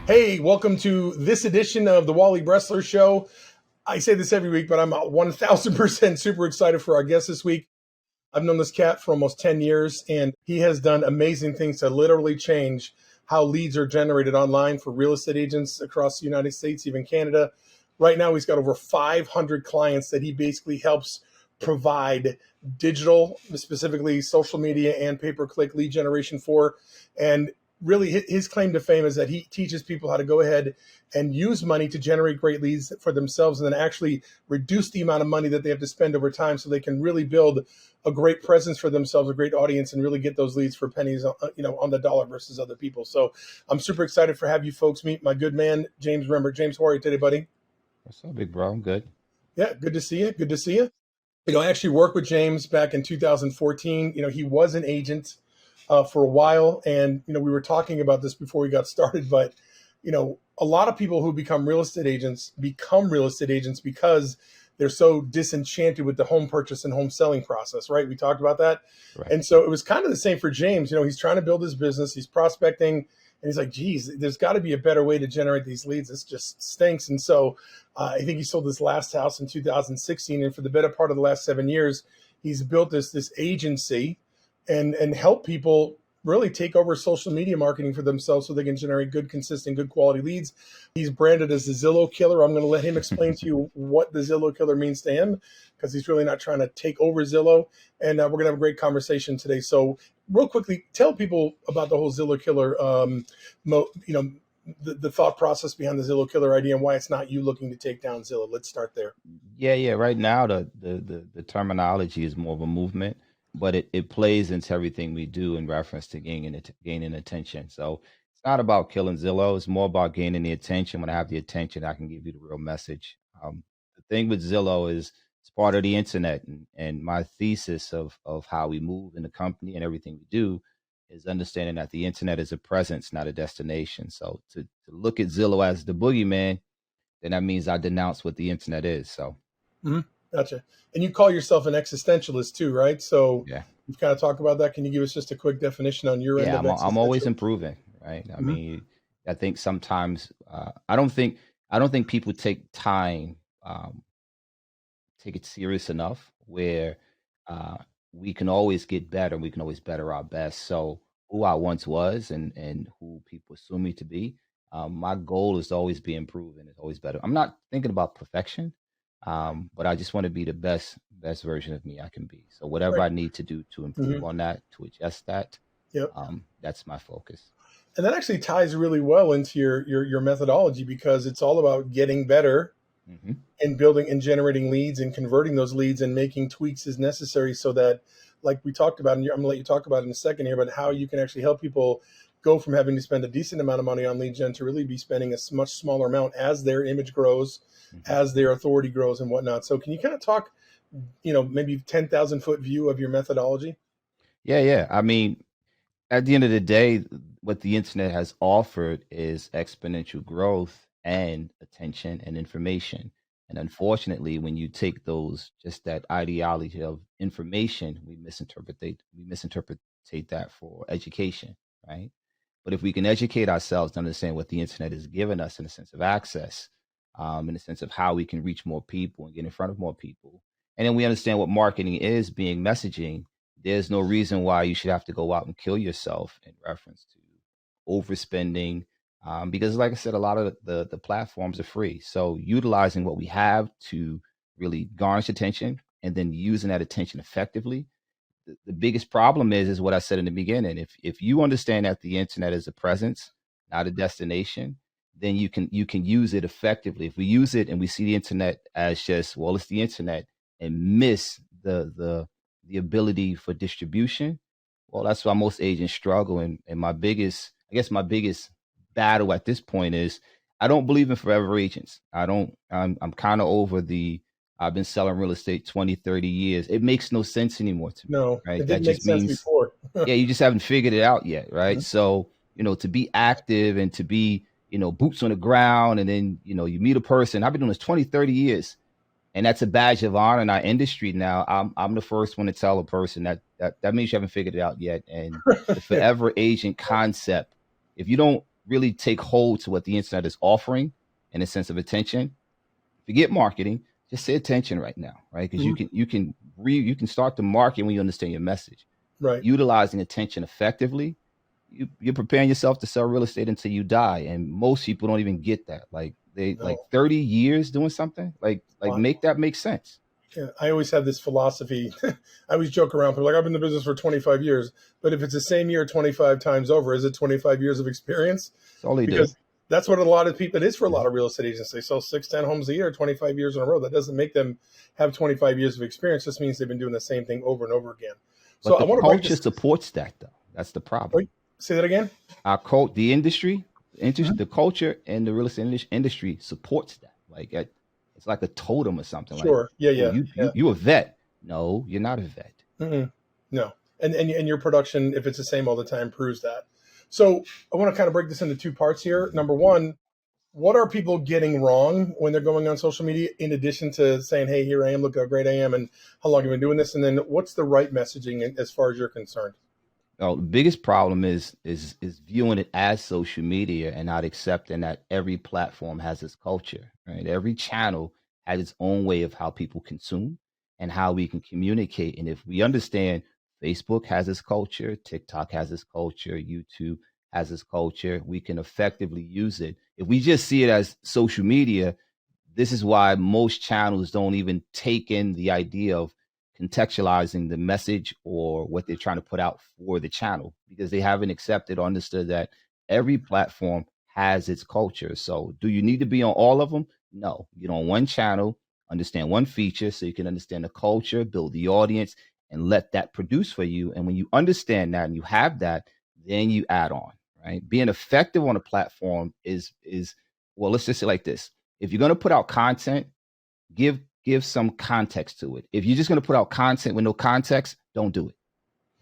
Hey, welcome to this edition of the Wally Bressler Show. I say this every week, but I'm 1000% super excited for our guest this week. I've known this cat for almost 10 years, and he has done amazing things to literally change how leads are generated online for real estate agents across the United States, even Canada. Right now, he's got over 500 clients that he basically helps provide digital, specifically social media and pay-per-click lead generation for. And really, his claim to fame is that he teaches people how to go ahead and use money to generate great leads for themselves, and then actually reduce the amount of money that they have to spend over time so they can really build a great presence for themselves, a great audience, and really get those leads for pennies, on the dollar versus other people. So I'm super excited for have you folks meet my good man, James Rembert. James, how are you today, buddy? What's up, big bro? I'm good. Yeah, good to see you. Good to see you. I actually worked with James back in 2014. He was an agent for a while, and we were talking about this before we got started. But a lot of people who become real estate agents because they're so disenchanted with the home purchase and home selling process, right? We talked about that. Right. And so it was kind of the same for James. He's trying to build his business, he's prospecting, and he's like, geez, there's got to be a better way to generate these leads. This just stinks. And so I think he sold his last house in 2016. And for the better part of the last 7 years, he's built this agency and help people really take over social media marketing for themselves so they can generate good, consistent, good quality leads. He's branded as the Zillow Killer. I'm going to let him explain to you what the Zillow Killer means to him, because he's really not trying to take over Zillow. And we're going to have a great conversation today. So real quickly, tell people about the whole Zillow Killer, the thought process behind the Zillow Killer idea and why it's not you looking to take down Zillow. Let's start there. Yeah. Right now, the terminology is more of a movement, but it plays into everything we do in reference to gaining attention. So it's not about killing Zillow. It's more about gaining the attention. When I have the attention, I can give you the real message. The thing with Zillow is it's part of the internet, and my thesis of how we move in the company and everything we do is understanding that the internet is a presence, not a destination. So to look at Zillow as the boogeyman, then that means I denounce what the internet is. So Gotcha. And you call yourself an existentialist too, right? So yeah, you've kind of talked about that. Can you give us just a quick definition on your end yeah, of I'm always existential? improving, right? I Mhm. mean, I think sometimes I don't think people um, take it serious enough where uh, we can always get better. We can always better our best. So who I once was and who people assume me to be, my goal is to always be improving. It's always better. I'm not thinking about perfection, but I just want to be the best version of me I can be. So whatever Right. I need to do to improve Hmm. on that, to adjust that, Yep. that's my focus. And that actually ties really well into your methodology, because it's all about getting better Hmm. and building and generating leads and converting those leads and making tweaks as necessary so that, like we talked about, and I'm gonna let you talk about it in a second here, but how you can actually help people go from having to spend a decent amount of money on lead gen to really be spending a much smaller amount as their image grows, Hmm. as their authority grows and whatnot. So can you kind of talk, maybe 10,000 foot view of your methodology? Yeah. I mean, at the end of the day, what the internet has offered is exponential growth and attention and information. And unfortunately, when you take just that ideology of information, we misinterpret that for education, right? But if we can educate ourselves to understand what the internet has given us in a sense of access, in a sense of how we can reach more people and get in front of more people, and then we understand what marketing is, being messaging, there's no reason why you should have to go out and kill yourself in reference to overspending. Because, like I said, a lot of the platforms are free. So, utilizing what we have to really garnish attention and then using that attention effectively. The biggest problem is what I said in the beginning. If you understand that the internet is a presence, not a destination, then you can use it effectively. If we use it and we see the internet as just, well, it's the internet, and miss the ability for distribution, well, that's why most agents struggle. And my biggest battle at this point is I don't believe in forever agents. I'm kind of over the I've been selling real estate 20, 30 years. It makes no sense anymore to me, No, right? it That didn't make just sense means, before. yeah, you just haven't figured it out yet, right? Mhm. So, to be active and to be, boots on the ground, and then, you meet a person. I've been doing this 20, 30 years, and that's a badge of honor in our industry now. I'm the first one to tell a person that means you haven't figured it out yet. And the Yeah. forever agent concept, if you don't really take hold to what the internet is offering in a sense of attention, forget marketing, just say attention right now, right? Because Mhm. you can start to market when you understand your message. Right. Utilizing attention effectively, you're preparing yourself to sell real estate until you die. And most people don't even get that. Like they like No. 30 years doing something, like Wow. make that make sense. Yeah, I always have this philosophy. I always joke around. People are like, I've been in the business for 25 years, but if it's the same year 25 times over, is it 25 years of experience? That's all they do. Because that's what a lot of people, it is for a lot of real estate agents. They sell 6, 10 homes a year, 25 years in a row. That doesn't make them have 25 years of experience. It just means they've been doing the same thing over and over again. So But I the want to break culture this. supports that, though. That's the problem. Wait, say that again. Our cult, the industry, Mhm. the culture, and the real estate industry supports that. It's like a totem or something. Like, Sure. Yeah, oh, yeah, yeah. you a vet? No, you're not a vet. Mm-mm. No. And your production, if it's the same all the time, proves that. So I want to kind of break this into two parts here. Number one, what are people getting wrong when they're going on social media, in addition to saying, hey, here I am, look how great I am, and how long I've been doing this? And then what's the right messaging as far as you're concerned? Well, the biggest problem is viewing it as social media and not accepting that every platform has its culture, right? Every channel has its own way of how people consume and how we can communicate. And if we understand Facebook has its culture, TikTok has its culture, YouTube has its culture, we can effectively use it. If we just see it as social media, this is why most channels don't even take in the idea of contextualizing the message or what they're trying to put out for the channel, because they haven't accepted or understood that every platform has its culture. So do you need to be on all of them? No. Get on one channel, understand one feature so you can understand the culture, build the audience, and let that produce for you. And when you understand that and you have that, then you add on, right? Being effective on a platform is well, let's just say like this. If you're going to put out content, give some context to it. If you're just going to put out content with no context, don't do it.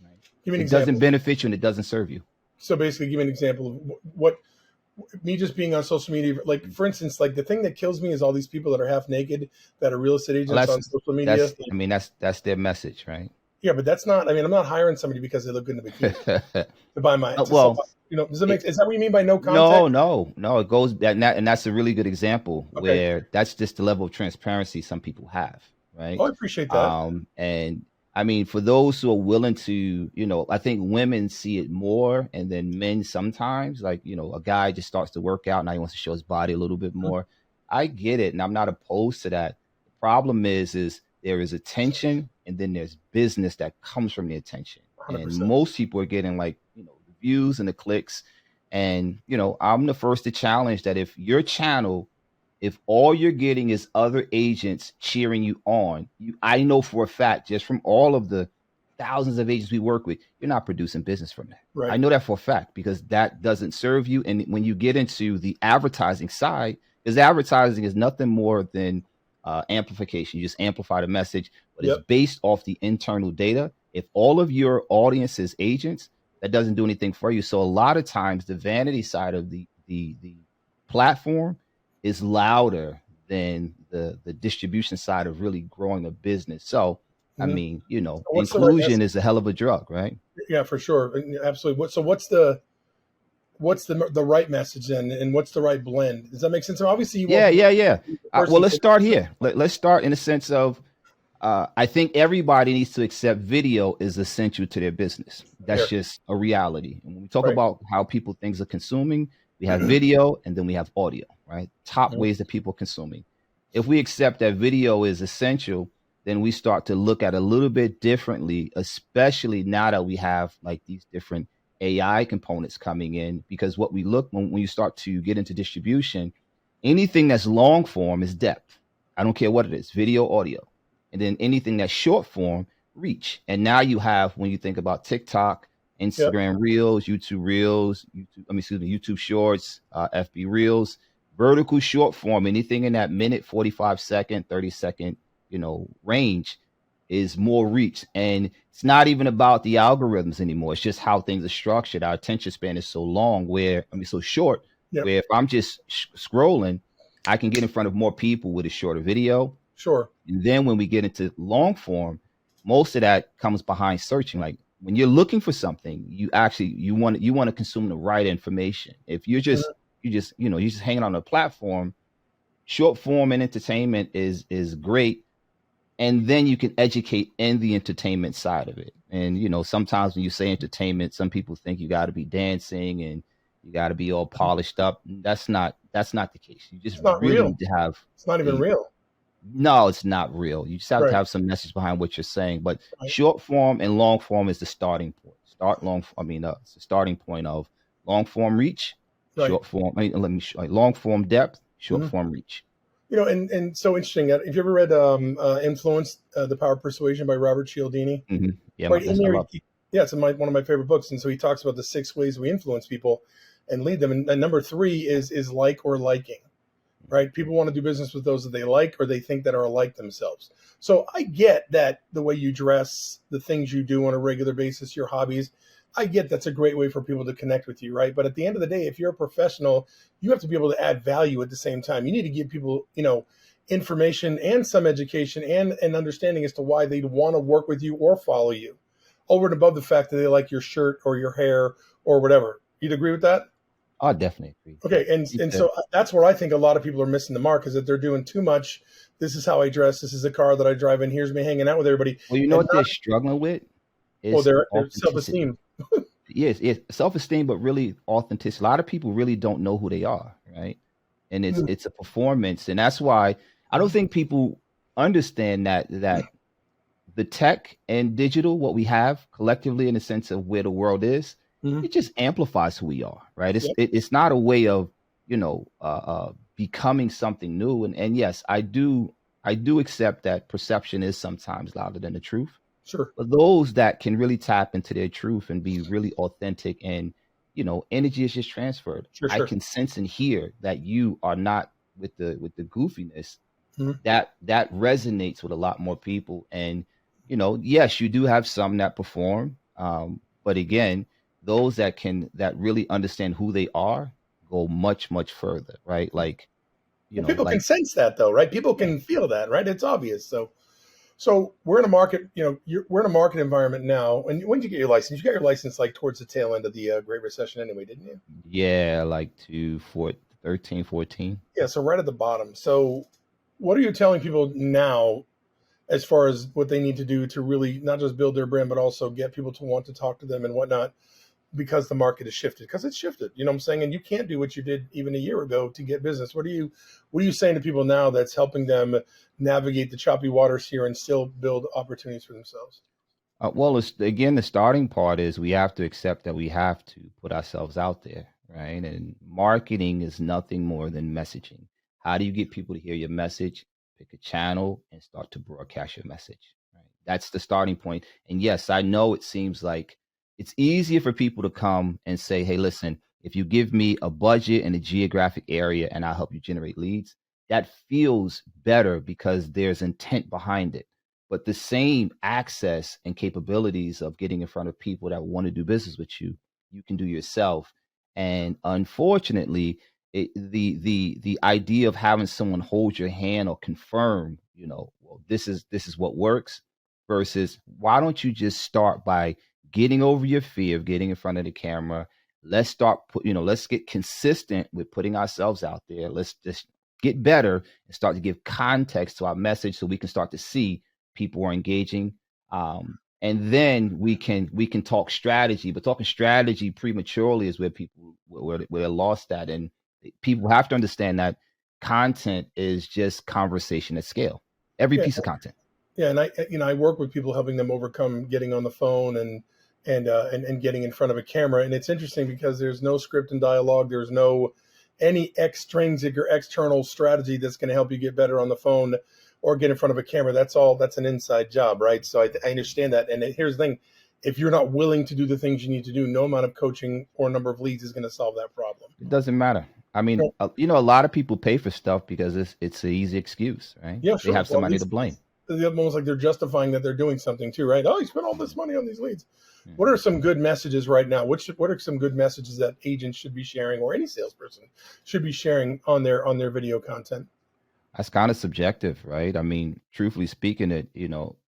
Right? Give me an It doesn't example. benefit you and it doesn't serve you. So basically, give me an example of what me just being on social media. Like, for instance, like the thing that kills me is all these people that are half naked that are real estate Well, agents on social media. that's their message, right? Yeah, but that's not. I mean, I'm not hiring somebody because they look good in a bikini to buy my to sell. Well, Does that make? it, Is that what you mean by no no, context? no. It goes and that's a really good example Okay. where that's just the level of transparency some people have, right? Oh, I appreciate that. And I mean, for those who are willing to, I think women see it more, and then men sometimes, like, a guy just starts to work out, now he wants to show his body a little bit more. I get it, and I'm not opposed to that. The problem is there is attention, and then there's business that comes from the attention, and 100%. most people are getting like, the views and the clicks. And I'm the first to challenge that if your channel, if all you're getting is other agents cheering you on, I know for a fact, just from all of the thousands of agents we work with, you're not producing business from that. I Right. know that for a fact because that doesn't serve you. And when you get into the advertising side, because advertising is nothing more than amplification. You just amplify the message, but it's Yep. based off the internal data. If all of your audience is agents, that doesn't do anything for you. So a lot of times, the vanity side of the platform is louder than the distribution side of really growing a business. So, I Mhm. mean, What's the right inclusion message? is a hell of a drug, right? Yeah, for sure. Absolutely. What's the right message then, and what's the right blend? Does that make sense? So obviously, you want Yeah, people yeah, yeah. to Well, person let's to. start here. Let's start in the sense of I think everybody needs to accept video is essential to their business. That's Here, just a reality. And when we talk right? about how people things are consuming, we have video and then we have audio, right? Top Mhm. ways that people are consuming. If we accept that video is essential, then we start to look at a little bit differently, especially now that we have like these different AI components coming in. Because what we look when you start to get into distribution, anything that's long form is depth. I don't care what it is, video, audio, and then anything that's short form, reach. And now you have, when you think about TikTok, Yep. Instagram Reels, YouTube Shorts, FB Reels, vertical short form, anything in that minute, 45-second, 30-second, range is more reach. And it's not even about the algorithms anymore. It's just how things are structured. Our attention span is so short, Yep. where if I'm just scrolling, I can get in front of more people with a shorter video. Sure. And then when we get into long form, most of that comes behind searching. Like when you're looking for something, you want to consume the right information. If you're just hanging on a platform, short form and entertainment is great, and then you can educate in the entertainment side of it. And sometimes when you say entertainment, some people think you got to be dancing and you got to be all polished up. That's not the case. You just It's not really real. need to have It's not even a real. no, it's not real. You just have to Right. have some message behind what you're saying. But Right. short form and long form is the starting point. It's the starting point of long form reach, Right. short form. Long form depth, short Mhm. form reach. And so interesting. Have you ever read Influence, The Power of Persuasion by Robert Cialdini? Yeah, Right in I there, love. yeah, it's one of my favorite books. And so he talks about the 6 ways we influence people and lead them. And number 3 is like or liking. Right? People want to do business with those that they like or they think that are like themselves. So I get that the way you dress, the things you do on a regular basis, your hobbies, I get that's a great way for people to connect with you, right? But at the end of the day, if you're a professional, you have to be able to add value at the same time. You need to give people, information and some education and an understanding as to why they'd want to work with you or follow you, over and above the fact that they like your shirt or your hair or whatever. You'd agree with that? I definitely agree. Okay, and so that's where I think a lot of people are missing the mark, is that they're doing too much. This is how I dress. This is the car that I drive in. Here's me hanging out with everybody, Well, you know and what not they're struggling with oh, is their self authenticity. esteem. Yes, it's self-esteem, but really authenticity. A lot of people really don't know who they are, right? And it's a performance, and that's why I don't think people understand that the tech and digital, what we have collectively in the sense of where the world is, Mm-hmm. it just amplifies who we are, right? Yep, It's not a way of becoming something new. And yes, I do accept that perception is sometimes louder than the truth. sure, But those that can really tap into their truth and be really authentic, and energy is just transferred. sure, I sure. can sense and hear that you are not with the goofiness. Mm-hmm. That resonates with a lot more people. And yes, you do have some that perform, but again, those that really understand who they are go much much further, right? Like Well, people can like sense that, though, right? People yeah. can feel that, right? It's obvious. So we're in a market. We're in a market environment now. And when did you get your license? You got your license like towards the tail end of the Great Recession, anyway, didn't you? Yeah, like to for 13, 14. Yeah. So right at the bottom. So what are you telling people now as far as what they need to do to really not just build their brand, but also get people to want to talk to them and whatnot, because the market has shifted, because it's shifted, you know what I'm saying? And you can't do what you did even a year ago to get business. What are you saying to people now that's helping them navigate the choppy waters here and still build opportunities for themselves? Well, again, the starting part is we have to accept that we have to put ourselves out there, right? And marketing is nothing more than messaging. How do you get people to hear your message? Pick a channel and start to broadcast your message, right? That's the starting point. And yes, I know it seems like it's easier for people to come and say, hey, listen, if you give me a budget and a geographic area and I'll help you generate leads, that feels better because there's intent behind it. But the same access and capabilities of getting in front of people that want to do business with you, you can do yourself. And unfortunately, the idea of having someone hold your hand or confirm, well, this is what works, versus why don't you just start by getting over your fear of getting in front of the camera. Let's get consistent with putting ourselves out there. Let's just get better and start to give context to our message so we can start to see people are engaging. And then we can talk strategy, but talking strategy prematurely is where people where they're lost at. And people have to understand that content is just conversation at scale. Every Yeah, piece of content. yeah, and I work with people, helping them overcome getting on the phone and getting in front of a camera. And it's interesting because there's no script and dialogue. There's no any extrinsic or external strategy that's going to help you get better on the phone or get in front of a camera. That's an inside job, right? So I understand that. And here's the thing: if you're not willing to do the things you need to do, no amount of coaching or number of leads is going to solve that problem. It doesn't matter. I mean, So, a lot of people pay for stuff because it's an easy excuse, right? yeah, They sure. have Well, at somebody to least blame. it's almost like they're justifying that they're doing something too, right? Oh, you spent all this money on these leads. What Mhm. are some good messages right now? What are some good messages that agents should be sharing, or any salesperson should be sharing on their video content? That's kind of subjective, right? I mean, truthfully speaking, it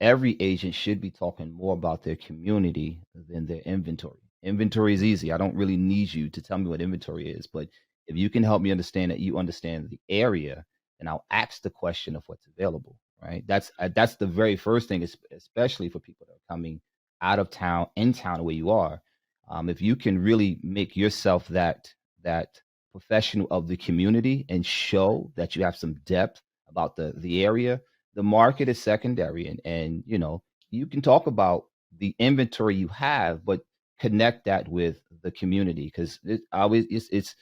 every agent should be talking more about their community than their inventory. Inventory is easy. I don't really need you to tell me what inventory is, but if you can help me understand that you understand the area, then I'll ask the question of what's available, right? That's the very first thing, especially for people that are coming out of town, in town where you are. If you can really make yourself that professional of the community and show that you have some depth about the area, the market is secondary, and you can talk about the inventory you have, but connect that with the community, because it's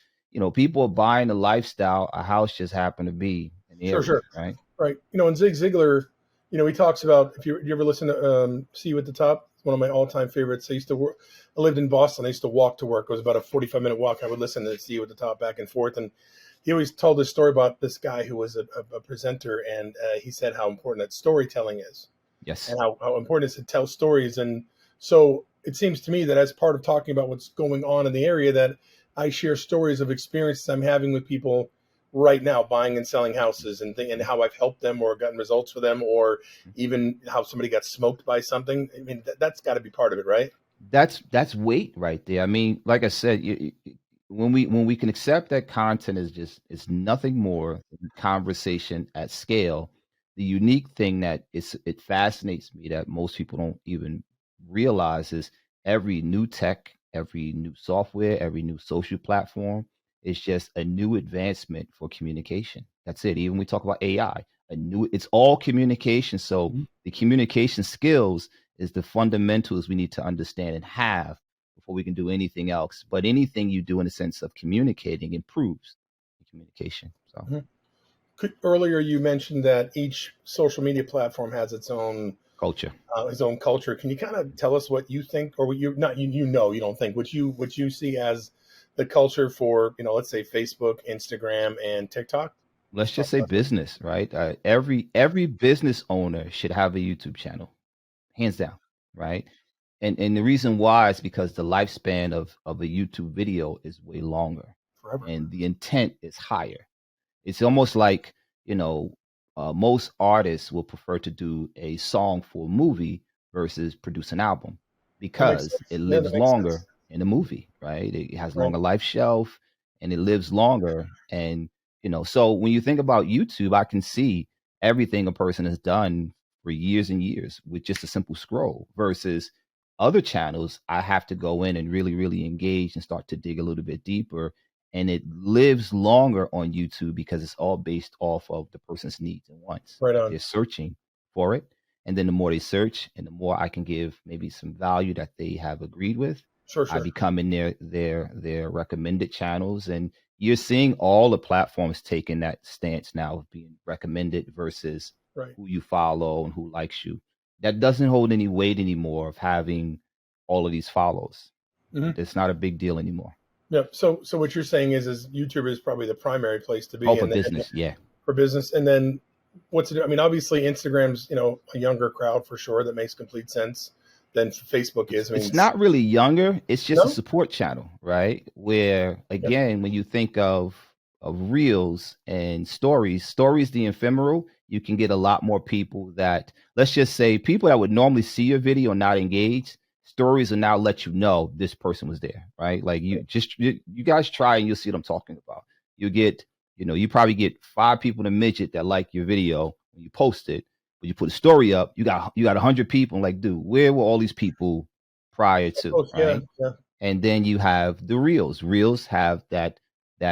people are buying a lifestyle. A house just happened to be an Sure, area, sure. right? Right. And Zig Ziglar, he talks about, if you ever listen to See You at the Top, it's one of my all-time favorites. I lived in Boston. I used to walk to work. It was about a 45-minute walk. I would listen to See You at the Top back and forth. And he always told this story about this guy who was a presenter. And he said how important that storytelling is, Yes. and how important it is to tell stories. And so it seems to me that as part of talking about what's going on in the area, that I share stories of experiences I'm having with people right now buying and selling houses, and how I've helped them or gotten results for them, or even how somebody got smoked by something. I mean, that's got to be part of it, right? That's weight right there. I mean, like I said, when we can accept that content is nothing more than conversation at scale. The unique thing that it fascinates me that most people don't even realize is every new tech, every new software, every new social platform is just a new advancement for communication. That's it. Even we talk about AI, it's all communication. So Mhm. the communication skills is the fundamentals we need to understand and have before we can do anything else. But anything you do in the sense of communicating improves the communication. So Mhm. Earlier, you mentioned that each social media platform has culture. its own culture. Can you kind of tell us what you think, or what you not you don't think, what you see as the culture for, let's say Facebook, Instagram, and TikTok? Let's Let's talk just say about that. business, right? Every business owner should have a YouTube channel, hands down, right? And the reason why is because the lifespan of a YouTube video is way longer, Forever. and the intent is higher. It's almost like, you know, most artists will prefer to do a song for a movie versus produce an album That makes because it sense. Yeah, that lives makes longer sense. in the movie, right? It has Right. longer life shelf and it lives longer. And, so when you think about YouTube, I can see everything a person has done for years and years with just a simple scroll versus other channels. I have to go in and really, really engage and start to dig a little bit deeper, and it lives longer on YouTube because it's all based off of the person's needs and wants. Right on. They're searching for it. And then the more they search and the more I can give maybe some value that they have agreed with, Sure, I sure. become in their recommended channels. And you're seeing all the platforms taking that stance now of being recommended versus Right. who you follow and who likes you. That doesn't hold any weight anymore of having all of these follows. Hmm. It's not a big deal anymore. Yeah. So what you're saying is YouTube is probably the primary place to Oh, be, for and business, yeah. for business, and then what's it? I mean, obviously Instagram's a younger crowd for sure. That makes complete sense than Facebook it's is. I mean, it's not really younger. It's just a no, support channel, right? Where yeah, again, when you think of reels and stories the ephemeral, you can get a lot more people that, let's just say, people that would normally see your video and not engage. Stories will now let you know this person was there, right? Like you guys try and you'll see what I'm talking about. You get, you probably get 5 people in a midget that like your video when you post it. When you put a story up, you got 100 people. Like, dude, where were all these people prior to, oh, yeah, right? yeah. And then you have the reels. Reels have that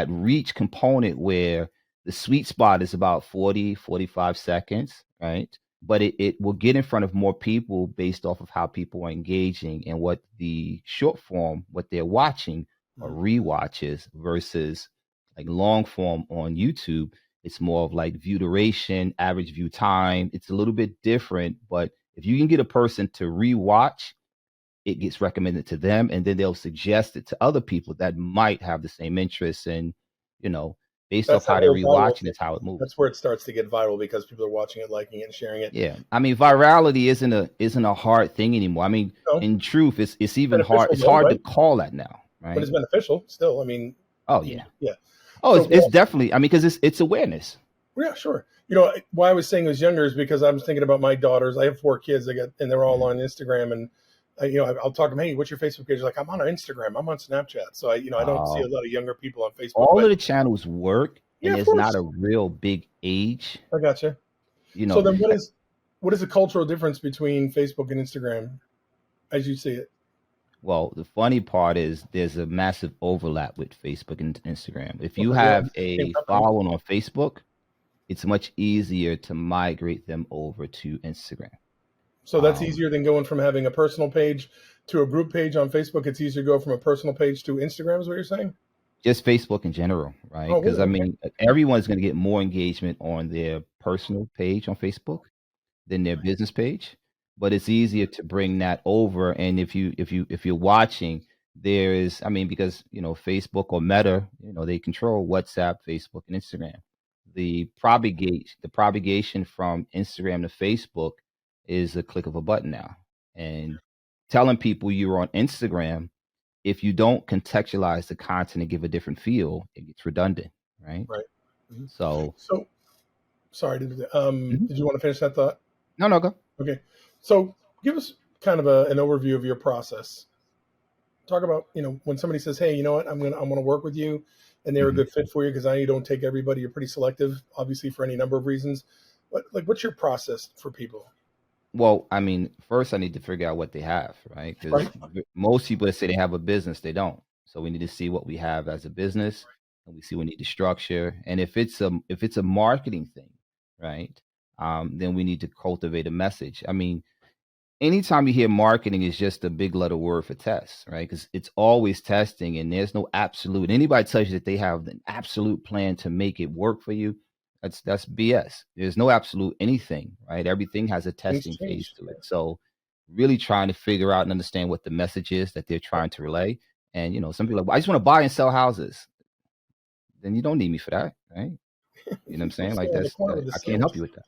reach component where the sweet spot is about 40-45 seconds, right? But it will get in front of more people based off of how people are engaging and what the short form, what they're watching, are Mhm. rewatches versus like long form on YouTube. It's more of like view duration, average view time. It's a little bit different, but if you can get a person to rewatch, it gets recommended to them, and then they'll suggest it to other people that might have the same interests. And you know, based off That's that how they're whole viral rewatching, thing. it's how it That's moves. where it starts to get viral because people are watching it, liking it, and sharing it. Yeah, I mean, virality isn't a hard thing anymore. I mean, No, in truth, it's even hard. beneficial It's though, hard to right? call that now, But right? it's beneficial still. I mean, Oh yeah. yeah. Oh, So it's well, definitely. I mean, because it's awareness. Yeah, sure. Why I was saying I was younger is because I was thinking about my daughters. I have 4 kids. And they're all Mhm. on Instagram, and I'll talk to them. Hey, what's your Facebook page? Like, I'm on Instagram. I'm on Snapchat. So I don't see Uh, a lot of younger people on Facebook. all But of the channels work, yeah, and of there's not course, a real big age. I gotcha. You So know, then, what is the cultural difference between Facebook and Instagram as you see it? well, the funny part is there's a massive overlap with Facebook and Instagram. If you Because they're all have the same a company. following on Facebook, it's much easier to migrate them over to Instagram. So that's Um, easier than going from having a personal page to a group page on Facebook. It's easier to go from a personal page to Instagram, is what you're saying? just Facebook in general, right? Oh, Because really? I Okay. mean, everyone's going to get more engagement on their personal page on Facebook than their business page, but it's easier to bring that over. And if you're watching, there is, I mean, because Facebook or Meta, they control WhatsApp, Facebook, and Instagram. The propagation from Instagram to Facebook is a click of a button now. And telling people you're on Instagram, if you don't contextualize the content and give a different feel, it gets redundant, right? Right. Mhm. So, So, sorry, mhm. did you want to finish that thought? No, no, go. Okay. So, give us kind of an overview of your process. Talk about, when somebody says, "Hey, you know what? I'm gonna work with you," and they're a Mhm. good fit for you because I know you don't take everybody. You're pretty selective, obviously, for any number of reasons. But like, what's your process for people? Well, I mean, first I need to figure out what they have, right? Because Right. most people that say they have a business, they don't. So we need to see what we have as a business, and we see we need to structure. And if it's a marketing thing, right? Then we need to cultivate a message. I mean, anytime you hear marketing is just a big letter word for test, right? Because it's always testing and there's no absolute. Anybody tells you that they have an absolute plan to make it work for you, that's BS. There's no absolute anything, right? Everything has a Things testing phase change. to it. So really trying to figure out and understand what the message is that they're trying to relay. And some people are like, "Well, I just want to buy and sell houses." Then you don't need me for that, right? You know what I'm We'll saying? stay Like on the corner with the I can't help sales. you with that.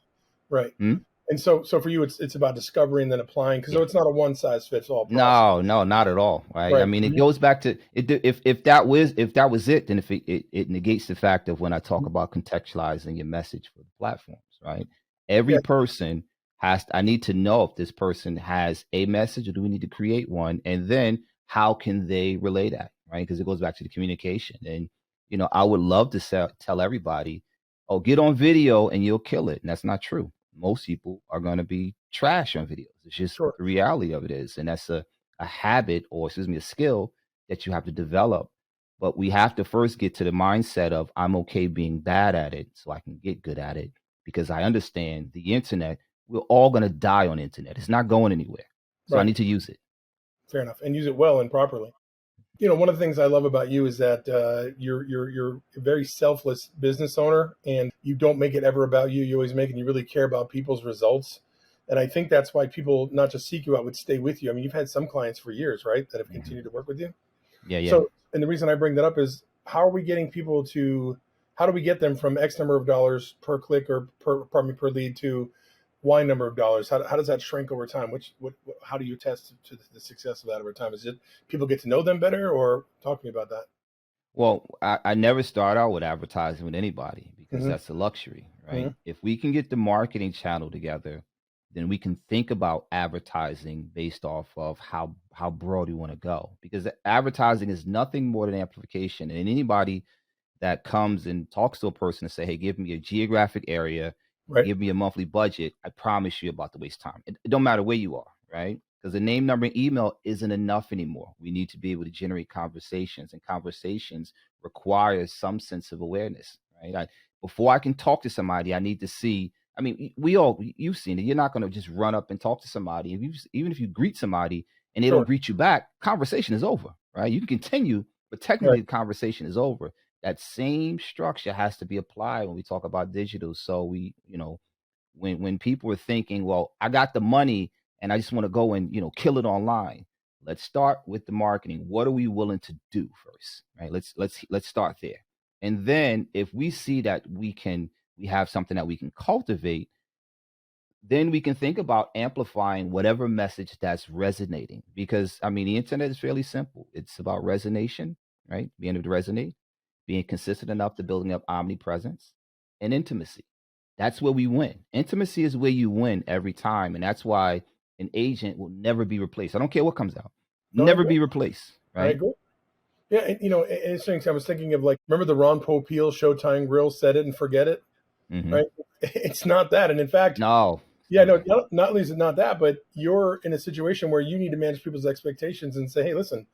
Right. Hmm? And so for you, it's about discovering then applying because Yeah. it's not a one size fits all process. No, no, not at all. Right. I Right. mean, it Mhm. goes back to it. If that was it, then if it negates the fact of when I talk about contextualizing your message for the platforms, right? Every Yeah. person I need to know if this person has a message or do we need to create one? And then how can they relay that, right? Because it goes back to the communication. And, I would love to tell everybody, oh, get on video and you'll kill it. And that's not true. Most people are going to be trash on videos. It's just Sure. the reality of it is. And that's a habit or, excuse me, a skill that you have to develop. But we have to first get to the mindset of I'm okay being bad at it so I can get good at it because I understand the internet, we're all going to die on the internet. It's not going anywhere. So I Right. need to use it. Fair enough. And use it well and properly. One of the things I love about you is that you're a very selfless business owner, and you don't make it ever about you. You always make it. And you really care about people's results, and I think that's why people not just seek you out, would stay with you. I mean, you've had some clients for years, right, that have continued Mhm. to work with you. Yeah, yeah. So, and the reason I bring that up is how are we getting people to, how do we get them from X number of dollars per click or pardon me, per lead to Y number of dollars? How does that shrink over time? How do you test to the success of that over time? Is it people get to know them better, or talk to me about that? Well, I never start out with advertising with anybody because Hmm. that's a luxury, Hmm. right? If we can get the marketing channel together, then we can think about advertising based off of how broad we want to go. Because advertising is nothing more than amplification. And anybody that comes and talks to a person and say, "Hey, give me a geographic area and Right. give me a monthly budget," I promise you about to waste time. It don't matter where you are, right? Because the name, number, and email isn't enough anymore. We need to be able to generate conversations, and conversations require some sense of awareness, right? Before I can talk to somebody, I need to see. I mean, you've seen it. You're not going to just run up and talk to somebody. Even if you greet somebody and they don't Sure. greet you back, conversation is over, right? You can continue, but Right. technically the conversation is over. That same structure has to be applied when we talk about digital. So when people are thinking, well, I got the money and I just want to go and kill it online. Let's start with the marketing. What are we willing to do first, right? Let's start there. And then if we see that we have something that we can cultivate, then we can think about amplifying whatever message that's resonating. Because I mean, the internet is fairly simple. It's about resonation, right? Being able to resonate, being consistent enough to building up omnipresence and intimacy. That's where we win. Intimacy is where you win every time, and that's why an agent will never be replaced. I don't care what comes out. No, I Never agree. be replaced, I right? agree. Yeah, and, it's interesting. I was thinking of, like, remember the Ron Popeil Showtime grill, set it and forget it, Mhm. right? It's not that, and in fact, No, it's yeah, never no, that. not only is it not that, but you're in a situation where you need to manage people's expectations and say, hey, listen,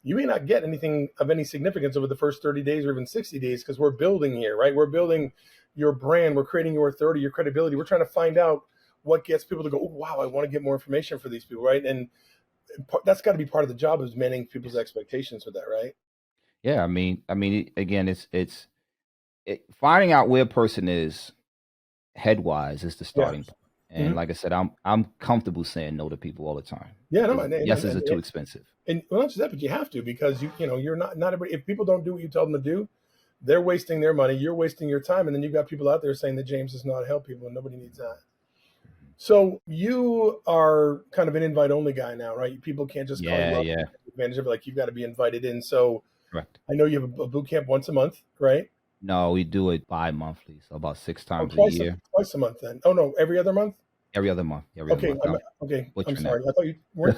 you may not get anything of any significance over the first 30 days or even 60 days because we're building here, right? We're building your brand, we're creating your authority, your credibility. We're trying to find out what gets people to go, oh, wow, I want to get more information for these people, right? And that's got to be part of the job, is managing people's Yes. expectations with that, right? Yeah, again, finding out where a person is head-wise is the Yeah. starting point. And Mhm. like I said, I'm comfortable saying no to people all the time Yeah, no, because yeses are too expensive. well, not just that, but you have to, because you're not everybody. If people don't do what you tell them to do, they're wasting their money. You're wasting your time, and then you've got people out there saying that James does not help people, and nobody needs that. Mhm. So you are kind of an invite only guy now, right? People can't just call you Yeah, up yeah, and take advantage of it. Like, you've got to be invited in. So correct. I know you have a boot camp once a month, right? No, we do it bi-monthly, so about 6 Oh, times a year. twice a month then. Oh no, every other month. Every other month. Every other Okay, month. I'm I'm butchering that. sorry. I thought you were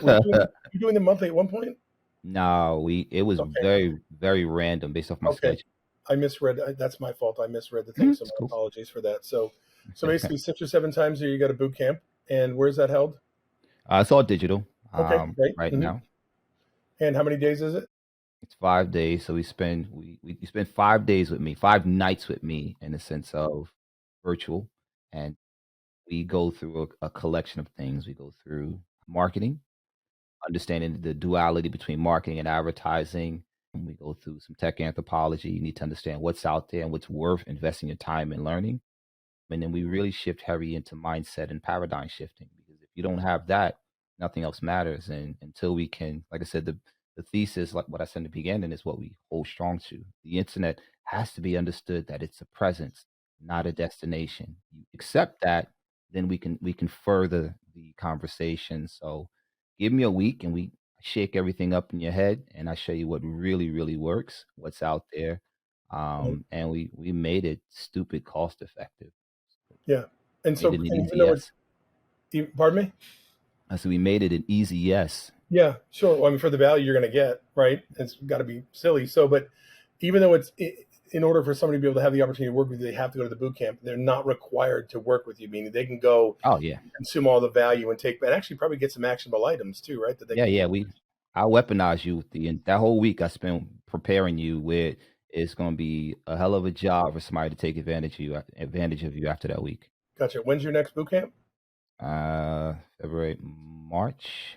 you doing the monthly at one point. No, it was Okay, very, very random based off my okay. schedule. I misread. That's my fault. I misread the thing. So It's my cool. apologies for that. So basically, 6 or 7 times a year you got a boot camp, and where's that held? It's all digital Okay, great. right now. And how many days is it? It's 5 days, so you spend 5 days with me, 5 nights with me in the sense of virtual, and we go through a collection of things. We go through marketing, understanding the duality between marketing and advertising. We go through some tech anthropology. You need to understand what's out there and what's worth investing your time in learning. And then we really shift heavy into mindset and paradigm shifting, because if you don't have that, nothing else matters. And until we can, like I said, the thesis, like what I said in the beginning, is what we hold strong to. The internet has to be understood that it's a presence, not a destination. You accept that, then we can further the conversation. So give me a week and we shake everything up in your head and I show you what really, really works, what's out there. Right. And we made it stupid cost effective. Yeah. And Made so, it an and easy even though it's, yes. pardon me. So we made it an easy yes. Yeah, sure. Well, I mean, for the value you're going to get, right? It's got to be silly. So, but even though in order for somebody to be able to have the opportunity to work with you, they have to go to the boot camp. They're not required to work with you, meaning they can go Oh yeah. consume all the value and take, and actually probably get some actionable items too, right? That they Yeah, can yeah. use. I weaponize you that whole week I spent preparing you where it's gonna be a hell of a job for somebody to take advantage of you after that week. Gotcha. When's your next boot camp? February, March.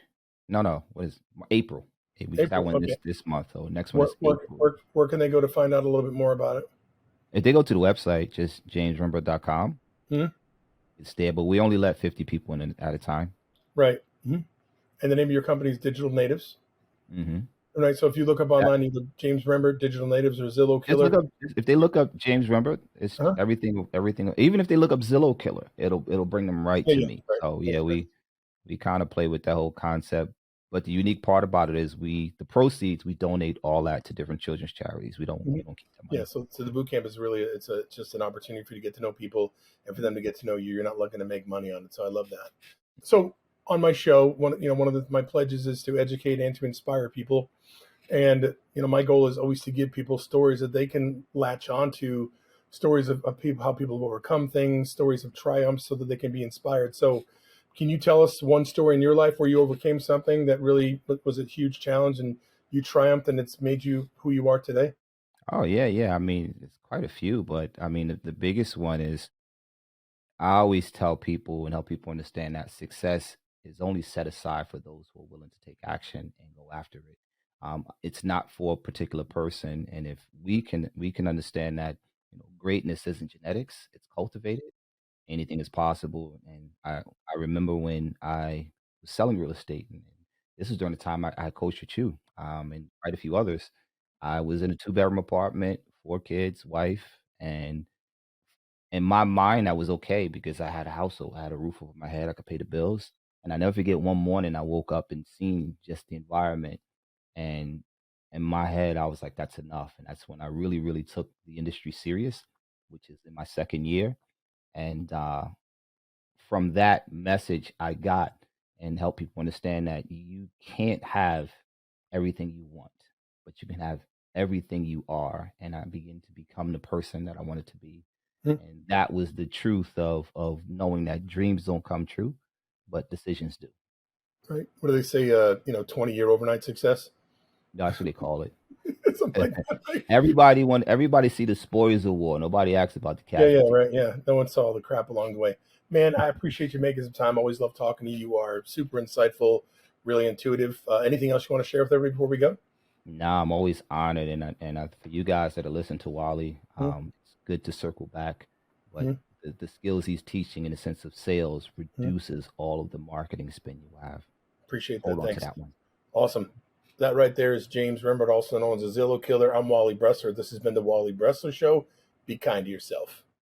No, what is April. We just had April. one Okay. this month. So next one Where, is where, April. where, where can they go to find out a little bit more about it? If they go to the website, just jamesrembert.com, Hmm. it's there, but we only let 50 people in at a time. Right. Hmm. And the name of your company is Digital Natives. Mm-hmm. Right. So if you look up online, either James Rembert, Digital Natives, or Zillow Just Killer. look up if they look up James Rembert, it's Huh? everything. Even if they look up Zillow Killer, it'll bring them right Yeah, to yeah, me. right. So yeah, Makes sense. we kind of play with that whole concept. But the unique part about it is the proceeds we donate all that to different children's charities. We don't Mhm. we don't keep the Yeah, money. so the boot camp is really, it's just an opportunity for you to get to know people and for them to get to know you. You're not looking to make money on it, so I love that. So on my show, one of my pledges is to educate and to inspire people, and my goal is always to give people stories that they can latch onto, stories of people, how people have overcome things, stories of triumphs, so that they can be inspired. So, can you tell us one story in your life where you overcame something that really was a huge challenge and you triumphed and it's made you who you are today? Oh yeah, yeah. It's quite a few, but the biggest one is I always tell people and help people understand that success is only set aside for those who are willing to take action and go after it. It's not for a particular person, and if we can understand that greatness isn't genetics; it's cultivated. Anything is possible. And I remember when I was selling real estate, and this was during the time I coached with you, and quite a few others. I was in a two-bedroom apartment, 4 kids, wife, and in my mind, I was okay because I had a household, I had a roof over my head, I could pay the bills. And I never forget one morning I woke up and seen just the environment. And in my head, I was like, that's enough. And that's when I really, really took the industry serious, which is in my second year. And from that message, I got and help people understand that you can't have everything you want, but you can have everything you are. And I begin to become the person that I wanted to be. Mhm. And that was the truth of knowing that dreams don't come true, but decisions do. Right. What do they say? 20-year overnight success. That's what they call it. Something like that, right? Everybody see the spoils of war. Nobody asks about the Yeah, casualties. right. Yeah. No one saw the crap along the way. Man, I appreciate you making some time. Always love talking to you. You are super insightful, really intuitive. Anything else you want to share with everybody before we go? Nah, I'm always honored, and for you guys that are listening to Wally, Mm-hmm. it's good to circle back. But the skills he's teaching in the sense of sales Mm-hmm. reduces all of the marketing spin you have. Appreciate Hold that. on to Thanks. that one. Awesome. That right there is James Rembert, also known as the Zillow Killer. I'm Wally Bressler. This has been the Wally Bressler Show. Be kind to yourself.